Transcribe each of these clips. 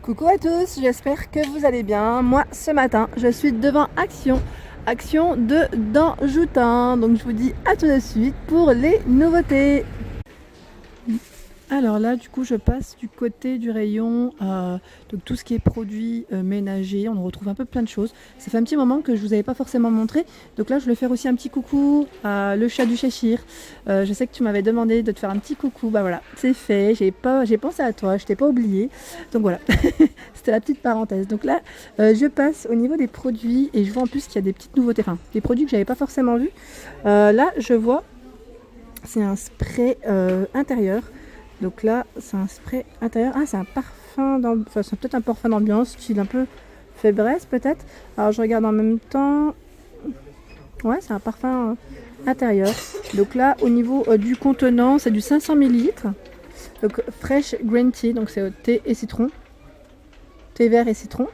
Coucou à tous, j'espère que vous allez bien. Moi, ce matin, je suis devant Action de Danjoutin. Donc je vous dis à tout de suite pour les nouveautés. Alors là, du coup, je passe du côté du rayon de tout ce qui est produits ménagers. On retrouve un peu plein de choses. Ça fait un petit moment que je vous avais pas forcément montré. Donc là, je voulais faire aussi un petit coucou à le chat du Cheshire. Je sais que tu m'avais demandé de te faire un petit coucou. Bah voilà, c'est fait. J'ai pensé à toi. Je t'ai pas oublié. Donc voilà, c'était la petite parenthèse. Donc là, je passe au niveau des produits et je vois en plus qu'il y a des petites nouveautés. Enfin, des produits que j'avais pas forcément vus. Là, je vois, c'est un spray intérieur. Donc là, c'est un spray intérieur. Ah, c'est un parfum enfin, c'est peut-être un parfum d'ambiance, style un peu fébreze peut-être. Alors je regarde en même temps. Ouais, c'est un parfum intérieur. Donc là, au niveau du contenant, c'est du 500 ml. Donc Fresh Green Tea, donc c'est thé et citron. Thé vert et citron.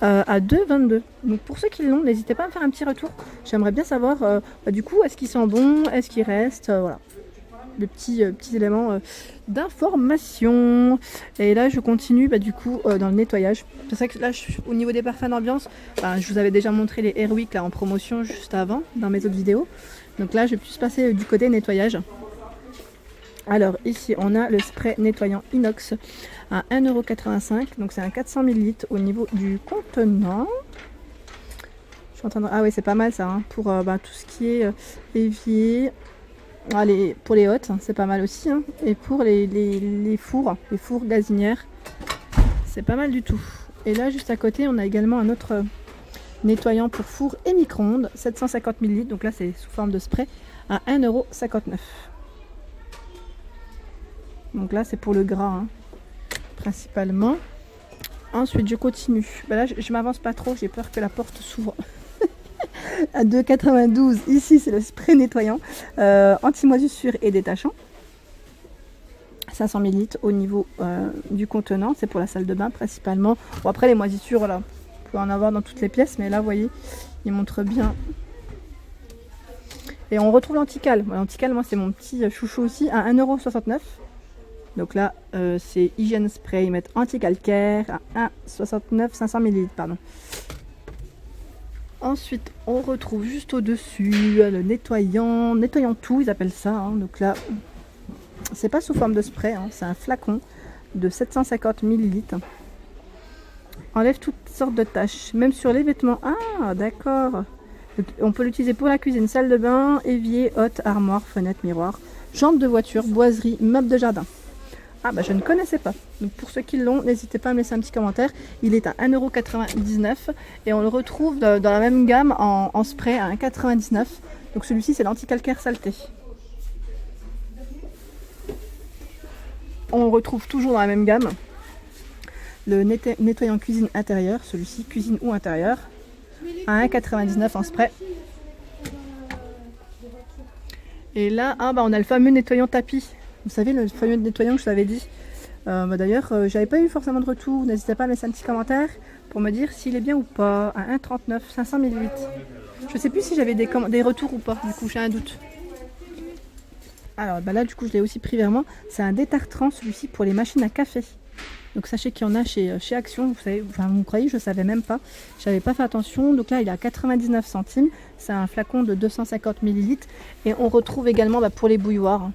À 2,22. Donc pour ceux qui l'ont, n'hésitez pas à me faire un petit retour. J'aimerais bien savoir, du coup, est-ce qu'ils sont bons, est-ce qu'ils restent, voilà. De petits éléments d'information. Et là je continue du coup dans le nettoyage. C'est ça que là au niveau des parfums d'ambiance, je vous avais déjà montré les Airwick là en promotion juste avant dans mes autres vidéos. Donc là je vais plus passer du côté nettoyage. Alors ici on a le spray nettoyant inox à 1,85 €. Donc c'est un 400 ml au niveau du contenant. Je suis en train de... Ah oui, c'est pas mal ça hein, pour tout ce qui est évier. Allez, pour les hottes, c'est pas mal aussi. Hein. Et pour les fours gazinières, c'est pas mal du tout. Et là, juste à côté, on a également un autre nettoyant pour four et micro-ondes, 750 ml. Donc là, c'est sous forme de spray à 1,59 €. Donc là, c'est pour le gras, hein, principalement. Ensuite, je continue. Là, je m'avance pas trop, j'ai peur que la porte s'ouvre. À 2,92 €. Ici, c'est le spray nettoyant anti-moisissure et détachant. 500 ml au niveau du contenant. C'est pour la salle de bain principalement. Bon, après, les moisissures, voilà, on peut en avoir dans toutes les pièces. Mais là, vous voyez, il montre bien. Et on retrouve l'antical. L'antical, moi, c'est mon petit chouchou aussi, à 1,69 €. Donc là, c'est Hygiène Spray. Ils mettent anti-calcaire à 1,69 €, 500 ml, pardon. Ensuite, on retrouve juste au-dessus le nettoyant tout, ils appellent ça. Hein. Donc là, c'est pas sous forme de spray, hein, c'est un flacon de 750 ml. Enlève toutes sortes de taches, même sur les vêtements. Ah, d'accord. On peut l'utiliser pour la cuisine, salle de bain, évier, hotte, armoire, fenêtre, miroir, jambes de voiture, boiserie, meubles de jardin. Ah je ne connaissais pas. Donc pour ceux qui l'ont, n'hésitez pas à me laisser un petit commentaire. Il est à 1,99 € et on le retrouve dans la même gamme en spray à 1,99 €. Donc celui-ci c'est l'anti-calcaire saleté. On le retrouve toujours dans la même gamme. Le nettoyant cuisine intérieure, celui-ci cuisine ou intérieur, à 1,99 € en spray. Et là, on a le fameux nettoyant tapis. Vous savez, le fameux nettoyant que je vous avais dit. D'ailleurs, j'avais pas eu forcément de retour. N'hésitez pas à me laisser un petit commentaire pour me dire s'il est bien ou pas. À 1,39 €, 500 ml. Je sais plus si j'avais des retours ou pas. Du coup, j'ai un doute. Alors là, du coup, je l'ai aussi pris vers moi. C'est un détartrant, celui-ci, pour les machines à café. Donc sachez qu'il y en a chez Action. Vous savez, vous croyez, je savais même pas. J'avais pas fait attention. Donc là, il est à 99 centimes. C'est un flacon de 250 ml. Et on retrouve également pour les bouilloires.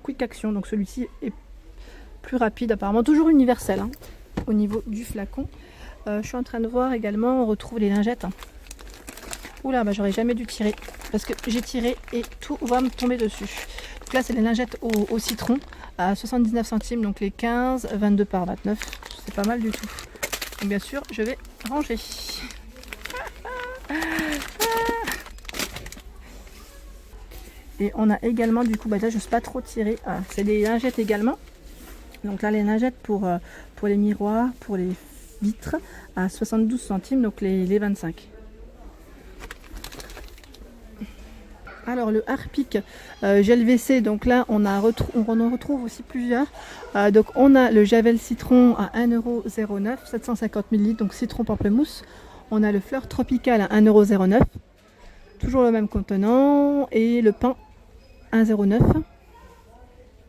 Quick Action, donc celui-ci est plus rapide, apparemment toujours universel hein, au niveau du flacon. Je suis en train de voir également, on retrouve les lingettes. Oula, j'aurais jamais dû tirer parce que j'ai tiré et tout va me tomber dessus. Donc là, c'est les lingettes au citron à 79 centimes, donc les 15, 22 par 29, c'est pas mal du tout. Donc bien sûr, je vais ranger. Et on a également du coup, là je ne sais pas trop tirer, c'est des lingettes également. Donc là les lingettes pour les miroirs, pour les vitres à 72 centimes, donc les 25. Alors le Harpic gel WC, donc là on en retrouve aussi plusieurs. Donc on a le Javel citron à 1,09 €, 750 ml, donc citron pamplemousse. On a le Fleur Tropical à 1,09 €. Toujours le même contenant. Et le pain 1,09 €.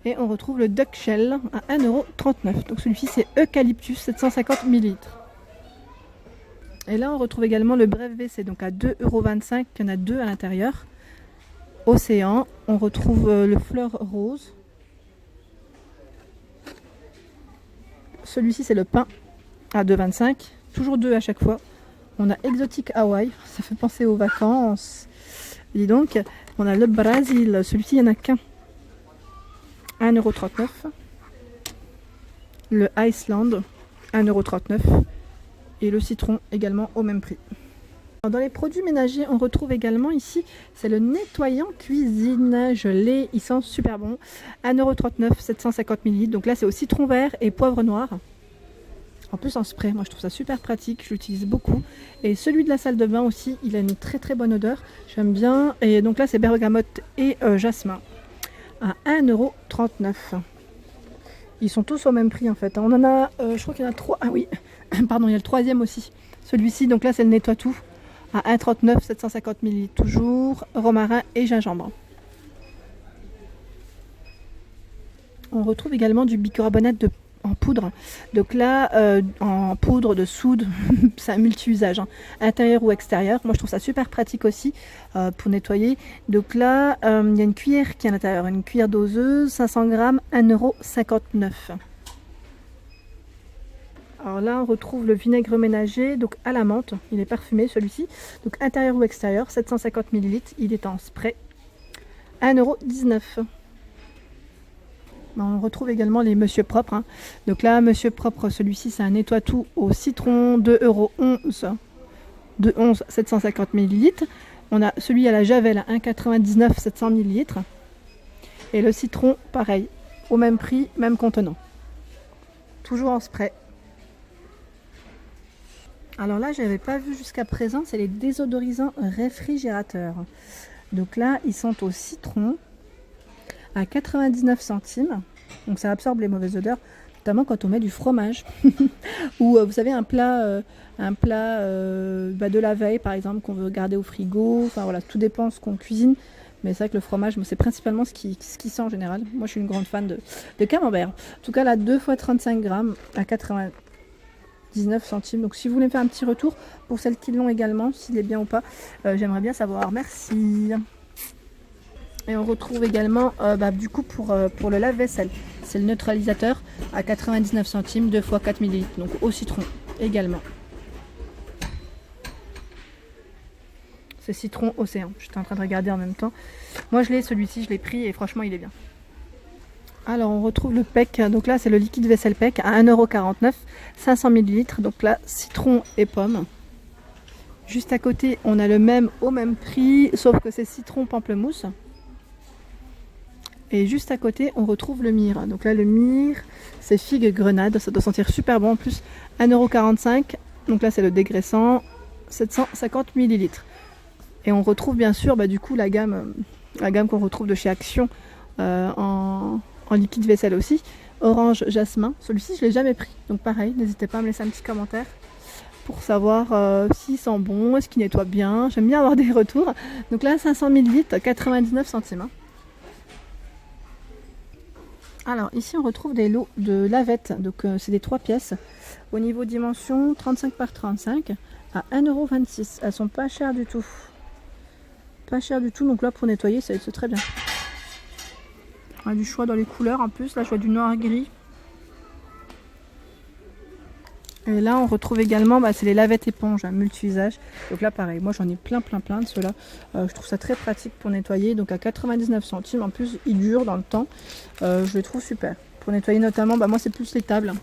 Et on retrouve le Duck Shell à 1,39 €. Donc celui-ci c'est Eucalyptus 750 ml. Et là on retrouve également le Bref WC donc à 2,25 €. Il y en a deux à l'intérieur. Océan. On retrouve le Fleur Rose. Celui-ci c'est le Pain à 2,25 €. Toujours deux à chaque fois. On a Exotique Hawaii. Ça fait penser aux vacances. Dis donc. On a le Brésil. Celui-ci il n'y en a qu'un. 1,39 €. Le Iceland, 1,39 €. Et le citron également au même prix. Dans les produits ménagers, on retrouve également ici, c'est le nettoyant cuisine gelé. Il sent super bon. 1,39 €, 750 ml. Donc là, c'est au citron vert et poivre noir. En plus en spray, moi je trouve ça super pratique, je l'utilise beaucoup. Et celui de la salle de bain aussi, il a une très très bonne odeur. J'aime bien. Et donc là, c'est bergamote et jasmin. À 1,39 €. Ils sont tous au même prix en fait. On en a, je crois qu'il y en a 3. Ah oui, pardon, il y a le troisième aussi. Celui-ci, donc là c'est le nettoie tout. À 1,39 €, 750 ml. Toujours romarin et gingembre. On retrouve également du bicarbonate en poudre. Donc là, en poudre de soude, c'est un multi-usage, hein, intérieur ou extérieur. Moi, je trouve ça super pratique aussi pour nettoyer. Donc là, il y a une cuillère qui est à l'intérieur, une cuillère doseuse, 500 grammes, 1,59 €. Alors là, on retrouve le vinaigre ménager, donc à la menthe. Il est parfumé, celui-ci. Donc intérieur ou extérieur, 750 ml. Il est en spray, 1,19 €. On retrouve également les Monsieur Propre. Hein. Donc là, Monsieur Propre, celui-ci, c'est un nettoie tout au citron, 2,11 €. De 11, 750 ml. On a celui à la Javel à 1,99 €, 700 ml. Et le citron, pareil, au même prix, même contenant. Toujours en spray. Alors là, je n'avais pas vu jusqu'à présent, c'est les désodorisants réfrigérateurs. Donc là, ils sont au citron à 99 centimes. Donc ça absorbe les mauvaises odeurs, notamment quand on met du fromage. Ou vous savez, un plat de la veille, par exemple, qu'on veut garder au frigo. Enfin voilà, tout dépend de ce qu'on cuisine. Mais c'est vrai que le fromage, c'est principalement ce qui sent en général. Moi, je suis une grande fan de camembert. En tout cas, là, 2 fois 35 grammes à 99 centimes. Donc si vous voulez me faire un petit retour pour celles qui l'ont également, s'il est bien ou pas, j'aimerais bien savoir. Merci. Et on retrouve également du coup pour le lave-vaisselle, c'est le neutralisateur à 99 centimes, 2 fois 4 ml, donc au citron également. C'est citron océan, j'étais en train de regarder en même temps. Moi je l'ai, celui-ci je l'ai pris et franchement il est bien. Alors on retrouve le PEC, donc là c'est le liquide vaisselle PEC à 1,49 €, 500 ml, donc là citron et pomme. Juste à côté on a le même au même prix, sauf que c'est citron pamplemousse. Et juste à côté, on retrouve le myrrhe. Donc là, le myrrhe, c'est figue grenade. Ça doit sentir super bon en plus. 1,45 €. Donc là, c'est le dégraissant. 750 ml. Et on retrouve bien sûr, du coup, la gamme qu'on retrouve de chez Action en liquide vaisselle aussi. Orange jasmin. Celui-ci, je ne l'ai jamais pris. Donc pareil, n'hésitez pas à me laisser un petit commentaire pour savoir s'il sent bon, est-ce qu'il nettoie bien. J'aime bien avoir des retours. Donc là, 500 ml, 99 centimes. Hein. Alors ici on retrouve des lots de lavettes, donc c'est des 3 pièces au niveau dimension 35 par 35 à 1,26 €. Elles sont pas chères du tout. Pas chères du tout, donc là pour nettoyer c'est très bien. On a du choix dans les couleurs en plus, là je vois du noir gris. Et là on retrouve également, c'est les lavettes éponges, multi-usage. Donc là pareil, moi j'en ai plein de ceux-là. Je trouve ça très pratique pour nettoyer. Donc à 99 centimes, en plus ils durent dans le temps. Je les trouve super. Pour nettoyer notamment, moi c'est plus les tables.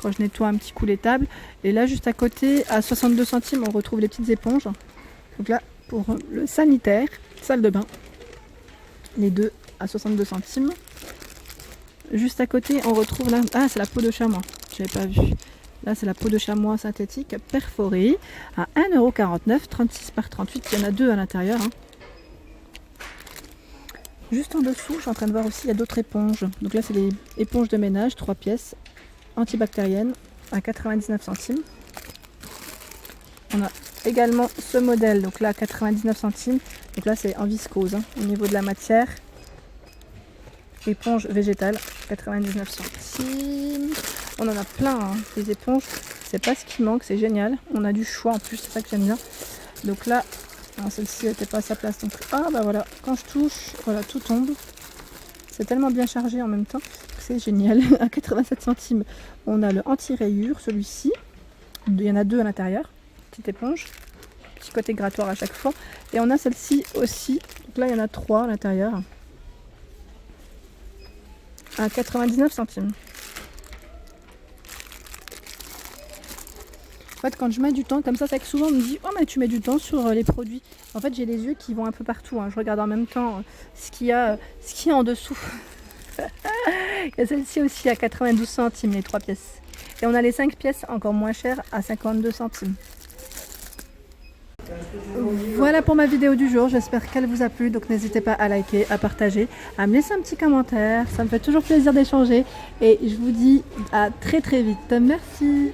Quand je nettoie un petit coup les tables. Et là juste à côté, à 62 centimes, on retrouve les petites éponges. Donc là pour le sanitaire, salle de bain. Les deux à 62 centimes. Juste à côté, on retrouve là, c'est la peau de chamois. J'avais pas vu. Là, c'est la peau de chamois synthétique perforée à 1,49 €, 36 par 38. Il y en a deux à l'intérieur. Hein. Juste en dessous, je suis en train de voir aussi, il y a d'autres éponges. Donc là, c'est les éponges de ménage, 3 pièces, antibactériennes à 99 centimes. On a également ce modèle, donc là, à 99 centimes. Donc là, c'est en viscose au niveau de la matière. éponge végétale, 99 centimes. On en a plein, hein, des éponges. C'est pas ce qui manque, c'est génial. On a du choix en plus, c'est ça que j'aime bien. Donc là, celle-ci n'était pas à sa place. Donc, ah bah voilà, quand je touche, voilà, tout tombe. C'est tellement bien chargé en même temps, c'est génial. À 87 centimes, on a le anti-rayure, celui-ci. Il y en a 2 à l'intérieur, petite éponge. Petit côté grattoir à chaque fois. Et on a celle-ci aussi. Donc là, il y en a 3 à l'intérieur. À 99 centimes. En fait, quand je mets du temps comme ça, c'est que souvent on me dit « Oh, mais tu mets du temps sur les produits ». En fait, j'ai les yeux qui vont un peu partout. Hein. Je regarde en même temps ce qu'il y a en dessous. Il y a celle-ci aussi à 92 centimes, les 3 pièces. Et on a les 5 pièces encore moins chères à 52 centimes. Voilà pour ma vidéo du jour, j'espère qu'elle vous a plu, donc n'hésitez pas à liker, à partager, à me laisser un petit commentaire, ça me fait toujours plaisir d'échanger et je vous dis à très vite. Merci.